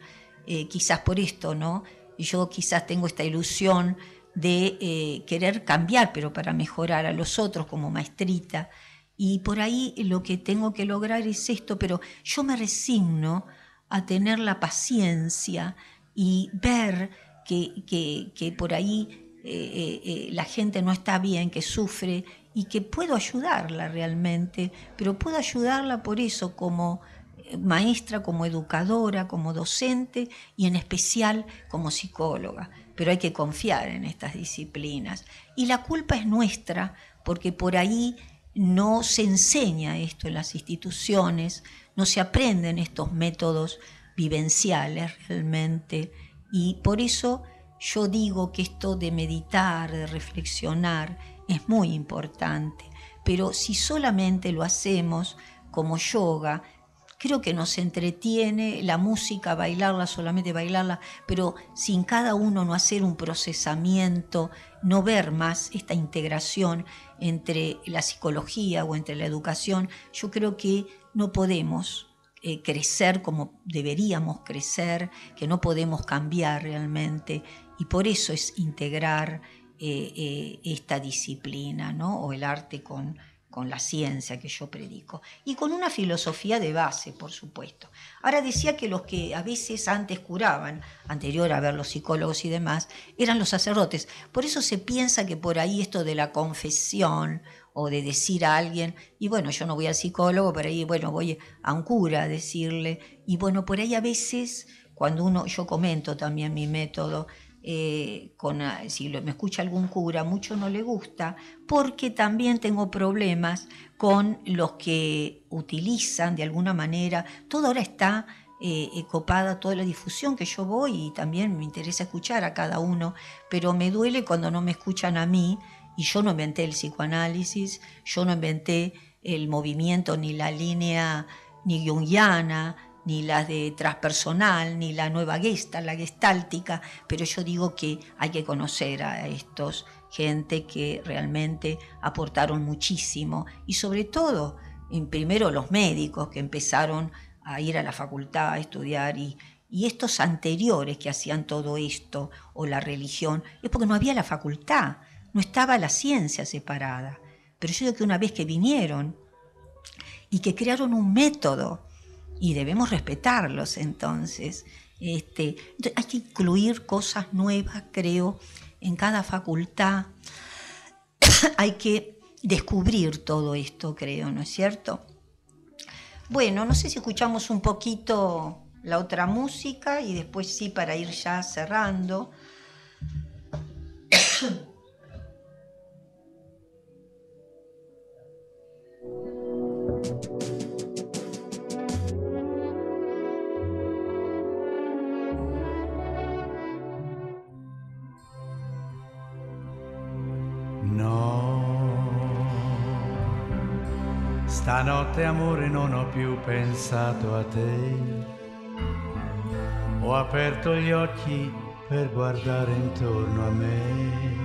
quizás por esto, ¿no? Y yo quizás tengo esta ilusión de querer cambiar, pero para mejorar a los otros como maestrita. Y por ahí lo que tengo que lograr es esto, pero yo me resigno a tener la paciencia y ver que por ahí la gente no está bien, que sufre, y que puedo ayudarla realmente, pero puedo ayudarla por eso como maestra, como educadora, como docente y en especial como psicóloga. Pero hay que confiar en estas disciplinas. Y la culpa es nuestra, porque por ahí no se enseña esto en las instituciones, no se aprenden estos métodos vivenciales realmente. Y por eso yo digo que esto de meditar, de reflexionar, es muy importante. Pero si solamente lo hacemos como yoga, creo que nos entretiene la música, bailarla, solamente bailarla, pero sin cada uno no hacer un procesamiento, no ver más esta integración entre la psicología o entre la educación, yo creo que no podemos crecer como deberíamos crecer, que no podemos cambiar realmente, y por eso es integrar esta disciplina, ¿no? O el arte con la ciencia que yo predico, y con una filosofía de base, por supuesto. Ahora decía que los que a veces antes curaban, anterior a ver los psicólogos y demás, eran los sacerdotes. Por eso se piensa que por ahí esto de la confesión o de decir a alguien, y bueno, yo no voy al psicólogo, por ahí, bueno, voy a un cura a decirle, y bueno, por ahí a veces, cuando yo comento también mi método, si me escucha algún cura, mucho no le gusta, porque también tengo problemas con los que utilizan de alguna manera, todo ahora está copada toda la difusión que yo voy, y también me interesa escuchar a cada uno, pero me duele cuando no me escuchan a mí, y yo no inventé el psicoanálisis, yo no inventé el movimiento, ni la línea ni junguiana, ni la de transpersonal, ni la nueva Gestalt, la gestáltica, pero yo digo que hay que conocer a estos gente que realmente aportaron muchísimo, y sobre todo, primero los médicos que empezaron a ir a la facultad a estudiar, y estos anteriores que hacían todo esto, o la religión, es porque no había la facultad, no estaba la ciencia separada. Pero yo digo que una vez que vinieron y que crearon un método, y debemos respetarlos, entonces hay que incluir cosas nuevas, creo, en cada facultad. Hay que descubrir todo esto, creo, ¿no es cierto? Bueno, no sé si escuchamos un poquito la otra música y después sí, para ir ya cerrando. Stanotte amore non ho più pensato a te, Ho aperto gli occhi per guardare intorno a me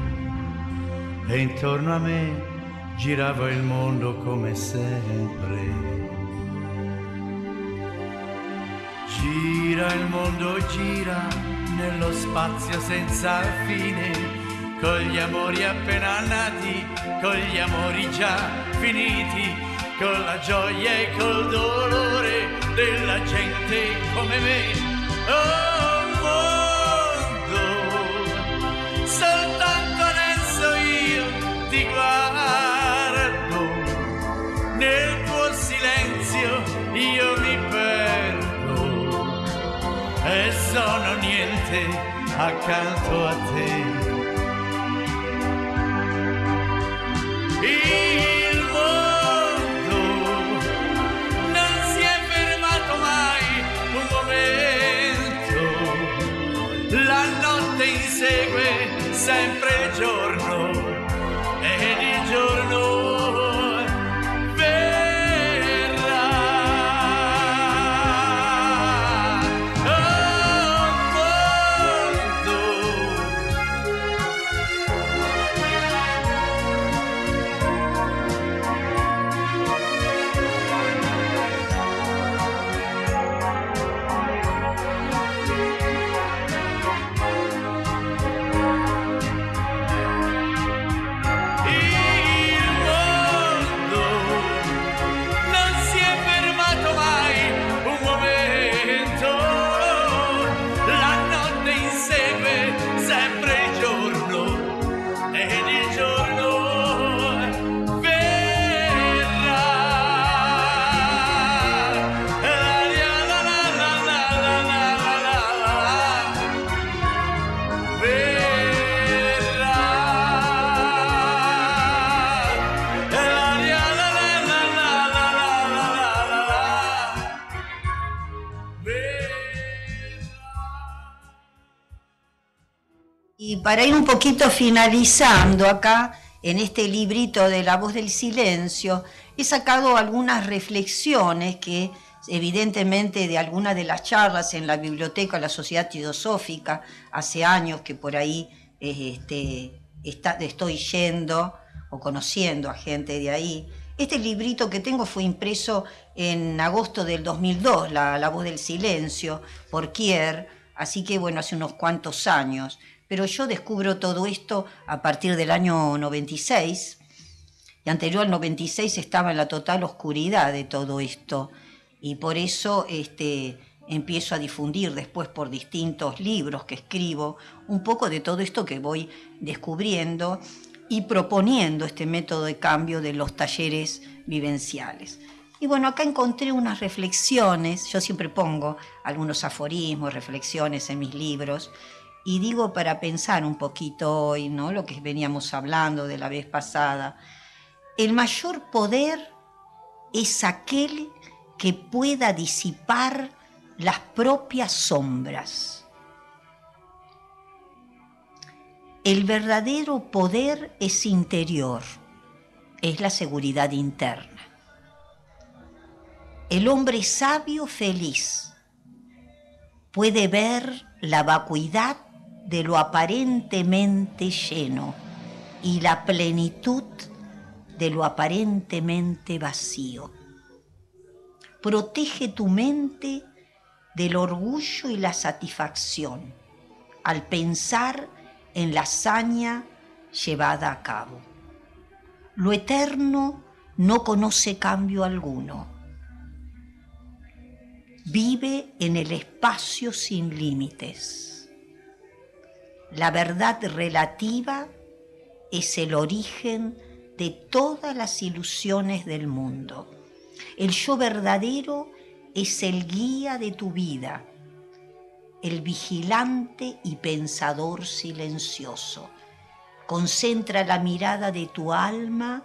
e intorno a me girava il mondo come sempre. Gira il mondo, gira nello spazio senza fine, con gli amori appena nati, con gli amori già finiti, con la gioia e col dolore della gente come me. Oh mondo, soltanto adesso io ti guardo, nel tuo silenzio io mi perdo e sono niente accanto a te. Il mondo non si è fermato mai un momento, la notte insegue sempre il giorno ed il giorno Y para ir un poquito finalizando acá, en este librito de La Voz del Silencio, he sacado algunas reflexiones que evidentemente de algunas de las charlas en la biblioteca de la Sociedad Teosófica, hace años que por ahí estoy yendo o conociendo a gente de ahí. Este librito que tengo fue impreso en agosto del 2002, La Voz del Silencio, por Kier, así que bueno, hace unos cuantos años. Pero yo descubro todo esto a partir del año 96, y anterior al 96 estaba en la total oscuridad de todo esto, y por eso empiezo a difundir después por distintos libros que escribo un poco de todo esto que voy descubriendo y proponiendo este método de cambio de los talleres vivenciales. Y bueno, acá encontré unas reflexiones, yo siempre pongo algunos aforismos, reflexiones en mis libros, y digo para pensar un poquito hoy, ¿no? Lo que veníamos hablando de la vez pasada. El mayor poder es aquel que pueda disipar las propias sombras. El verdadero poder es interior, es la seguridad interna. El hombre sabio feliz puede ver la vacuidad de lo aparentemente lleno y la plenitud de lo aparentemente vacío. Protege tu mente del orgullo y la satisfacción al pensar en la hazaña llevada a cabo. Lo eterno no conoce cambio alguno. Vive en el espacio sin límites. La verdad relativa es el origen de todas las ilusiones del mundo. El yo verdadero es el guía de tu vida, el vigilante y pensador silencioso. Concentra la mirada de tu alma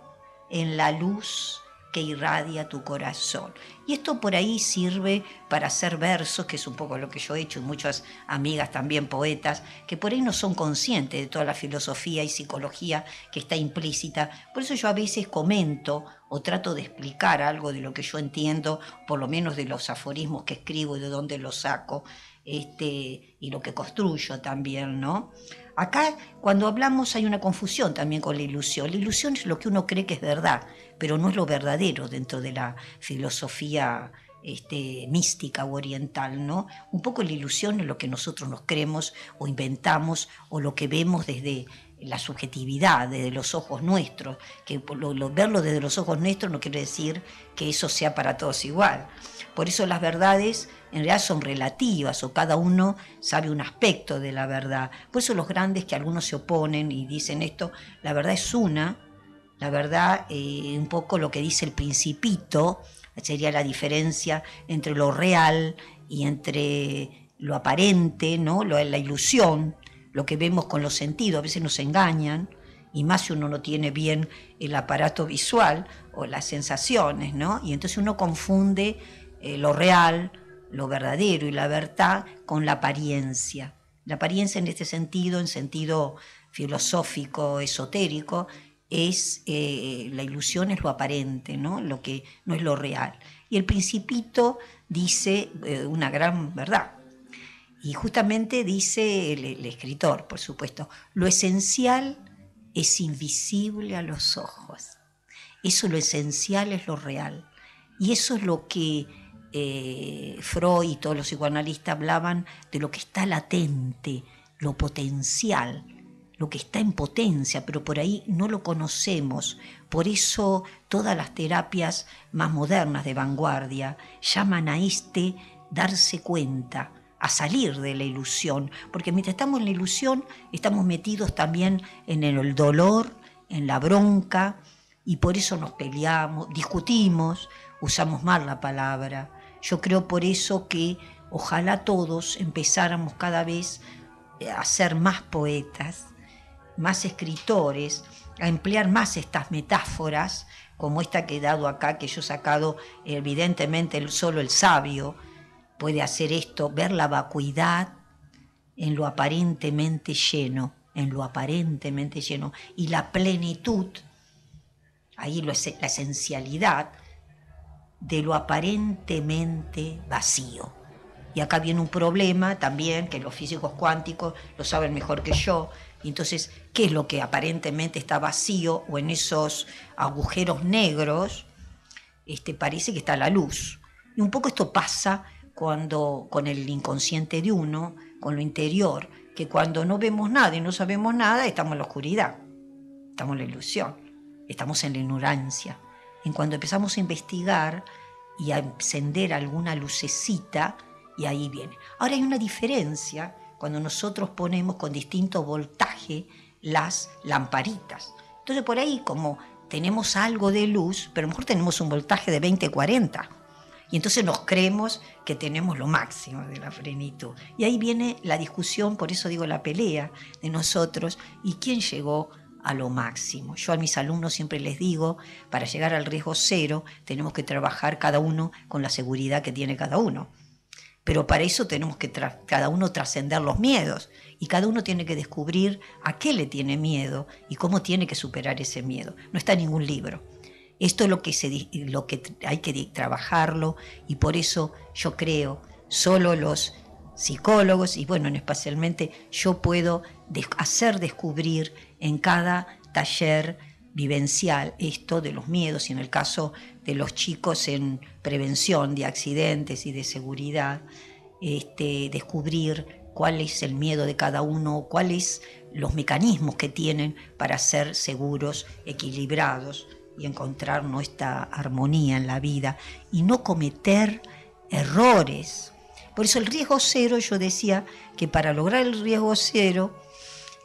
en la luz que irradia tu corazón. Y esto por ahí sirve para hacer versos, que es un poco lo que yo he hecho, y muchas amigas también poetas, que por ahí no son conscientes de toda la filosofía y psicología que está implícita. Por eso yo a veces comento o trato de explicar algo de lo que yo entiendo, por lo menos de los aforismos que escribo y de dónde los saco, y lo que construyo también, ¿no? Acá, cuando hablamos, hay una confusión también con la ilusión. La ilusión es lo que uno cree que es verdad, pero no es lo verdadero dentro de la filosofía mística o oriental, ¿no? Un poco la ilusión es lo que nosotros nos creemos o inventamos o lo que vemos desde la subjetividad, desde los ojos nuestros, que verlo desde los ojos nuestros no quiere decir que eso sea para todos igual. Por eso las verdades en realidad son relativas, o cada uno sabe un aspecto de la verdad. Por eso los grandes, que algunos se oponen y dicen esto, la verdad es una, la verdad, un poco lo que dice el Principito, sería la diferencia entre lo real y entre lo aparente, ¿no? La ilusión, lo que vemos con los sentidos. A veces nos engañan, y más si uno no tiene bien el aparato visual o las sensaciones, ¿no? Y entonces uno confunde lo real, lo verdadero y la verdad con la apariencia. La apariencia en este sentido, en sentido filosófico, esotérico, es la ilusión es lo aparente, ¿no? Lo que no es lo real. Y el Principito dice una gran verdad. Y justamente dice el escritor, por supuesto, lo esencial es invisible a los ojos. Eso, lo esencial, es lo real. Y eso es lo que Freud y todos los psicoanalistas hablaban de lo que está latente, lo potencial, lo que está en potencia, pero por ahí no lo conocemos. Por eso todas las terapias más modernas de vanguardia llaman a darse cuenta, a salir de la ilusión, porque mientras estamos en la ilusión estamos metidos también en el dolor, en la bronca, y por eso nos peleamos, discutimos, usamos mal la palabra. Yo creo por eso que ojalá todos empezáramos cada vez a ser más poetas, más escritores, a emplear más estas metáforas, como esta que he dado acá, que yo he sacado, evidentemente solo el sabio puede hacer esto, ver la vacuidad en lo aparentemente lleno, y la plenitud, ahí la esencialidad de lo aparentemente vacío. Y acá viene un problema también, que los físicos cuánticos lo saben mejor que yo. Y entonces, ¿qué es lo que aparentemente está vacío, o en esos agujeros negros parece que está la luz? Y un poco esto pasa cuando con el inconsciente de uno, con lo interior, que cuando no vemos nada y no sabemos nada, estamos en la oscuridad, estamos en la ilusión, estamos en la ignorancia. En cuando empezamos a investigar y a encender alguna lucecita, y ahí viene. Ahora hay una diferencia cuando nosotros ponemos con distinto voltaje las lamparitas. Entonces por ahí, como tenemos algo de luz, pero a lo mejor tenemos un voltaje de 20, 40. Y entonces nos creemos que tenemos lo máximo de la plenitud. Y ahí viene la discusión, por eso digo la pelea de nosotros, ¿y quién llegó a lo máximo? Yo a mis alumnos siempre les digo, para llegar al riesgo cero tenemos que trabajar cada uno con la seguridad que tiene cada uno. Pero para eso tenemos que cada uno trascender los miedos, y cada uno tiene que descubrir a qué le tiene miedo y cómo tiene que superar ese miedo. No está en ningún libro. Esto es lo que hay que trabajarlo, y por eso yo creo, solo los psicólogos, y bueno, especialmente yo puedo hacer descubrir en cada taller vivencial esto de los miedos, y en el caso de los chicos en prevención de accidentes y de seguridad, descubrir cuál es el miedo de cada uno, cuáles los mecanismos que tienen para ser seguros, equilibrados, y encontrar nuestra armonía en la vida y no cometer errores. Por eso el riesgo cero, yo decía que para lograr el riesgo cero,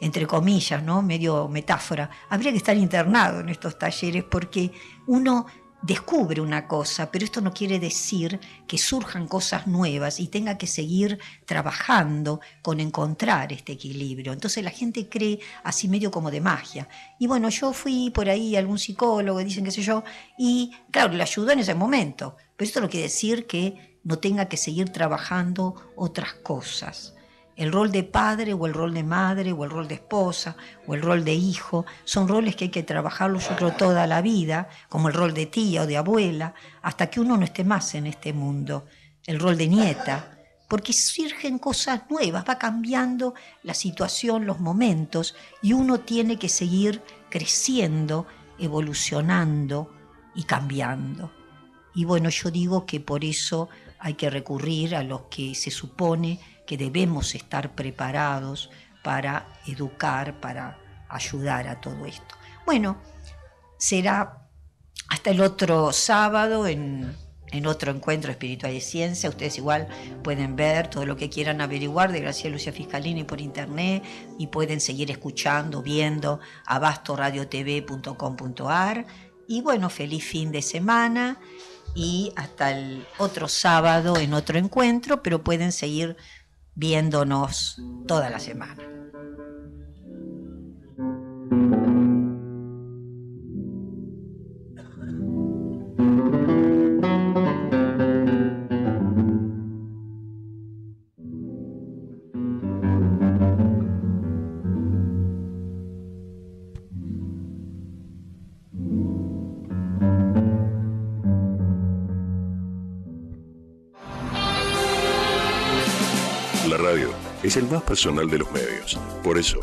entre comillas, ¿no? Medio metáfora, habría que estar internado en estos talleres, porque uno descubre una cosa, pero esto no quiere decir que surjan cosas nuevas y tenga que seguir trabajando con encontrar este equilibrio. Entonces la gente cree así medio como de magia. Y bueno, yo fui por ahí a algún psicólogo, dicen qué sé yo, y claro, le ayudó en ese momento, pero esto no quiere decir que no tenga que seguir trabajando otras cosas. El rol de padre, o el rol de madre, o el rol de esposa, o el rol de hijo, son roles que hay que trabajarlos, yo creo, toda la vida, como el rol de tía o de abuela, hasta que uno no esté más en este mundo. El rol de nieta, porque surgen cosas nuevas, va cambiando la situación, los momentos, y uno tiene que seguir creciendo, evolucionando y cambiando. Y bueno, yo digo que por eso hay que recurrir a los que se supone que debemos estar preparados para educar, para ayudar a todo esto. Bueno, será hasta el otro sábado en otro encuentro espiritual y ciencia. Ustedes igual pueden ver todo lo que quieran averiguar de Graciela Lucia Fiscalini por internet y pueden seguir escuchando, viendo abastoradiotv.com.ar. Y bueno, feliz fin de semana y hasta el otro sábado en otro encuentro, pero pueden seguir viéndonos toda la semana. La radio es el más personal de los medios. Por eso,